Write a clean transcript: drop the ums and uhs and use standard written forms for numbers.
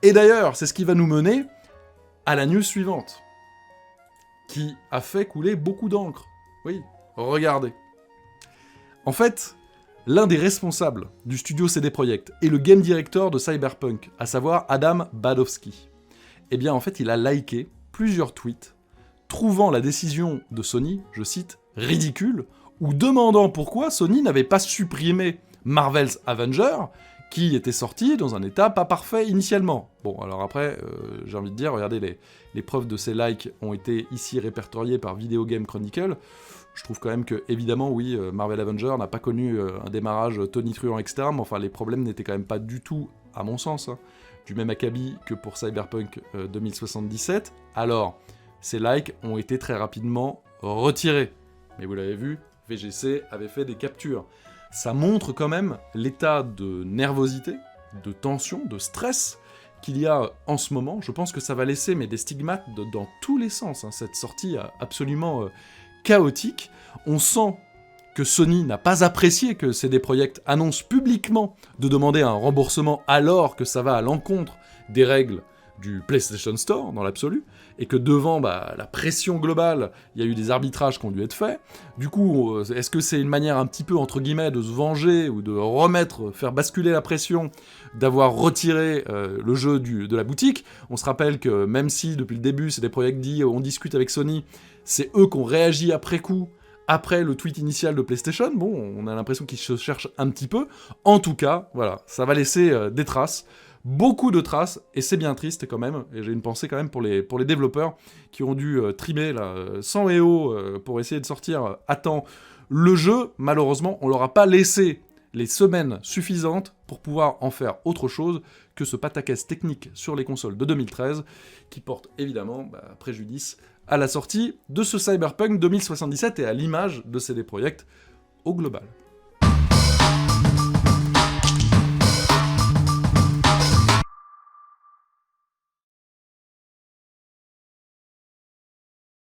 Et d'ailleurs, c'est ce qui va nous mener à la news suivante, qui a fait couler beaucoup d'encre. Oui, regardez. En fait, l'un des responsables du studio CD Projekt est le game director de Cyberpunk, à savoir Adam Badowski. Eh bien, en fait, il a liké plusieurs tweets trouvant la décision de Sony, je cite, « ridicule », ou demandant pourquoi Sony n'avait pas supprimé Marvel's Avengers, qui était sorti dans un état pas parfait initialement. Bon, alors après, j'ai envie de dire, regardez, les preuves de ces likes ont été ici répertoriées par Video Game Chronicle. Je trouve quand même que, évidemment, oui, Marvel Avengers n'a pas connu un démarrage tonitruant, etc., mais enfin, les problèmes n'étaient quand même pas du tout, à mon sens, hein, du même acabit que pour Cyberpunk 2077. Alors, ces likes ont été très rapidement retirés. Mais vous l'avez vu, VGC avait fait des captures. Ça montre quand même l'état de nervosité, de tension, de stress qu'il y a en ce moment. Je pense que ça va laisser des stigmates dans tous les sens, hein, cette sortie absolument chaotique. On sent que Sony n'a pas apprécié que CD Projekt annonce publiquement de demander un remboursement alors que ça va à l'encontre des règles du PlayStation Store, dans l'absolu, et que devant la pression globale, il y a eu des arbitrages qui ont dû être faits. Du coup, est-ce que c'est une manière un petit peu, entre guillemets, de se venger, ou de faire basculer la pression, d'avoir retiré le jeu de la boutique? On se rappelle que même si, depuis le début, CD Projekt dit « on discute avec Sony », c'est eux qui ont réagi après coup, après le tweet initial de PlayStation. Bon, on a l'impression qu'ils se cherchent un petit peu. En tout cas, voilà, ça va laisser des traces. Beaucoup de traces, et c'est bien triste quand même, et j'ai une pensée quand même pour les développeurs qui ont dû trimer sang et eau pour essayer de sortir à temps le jeu. Malheureusement, on leur a pas laissé les semaines suffisantes pour pouvoir en faire autre chose que ce pataquès technique sur les consoles de 2013, qui porte évidemment préjudice à la sortie de ce Cyberpunk 2077 et à l'image de CD Projekt au global.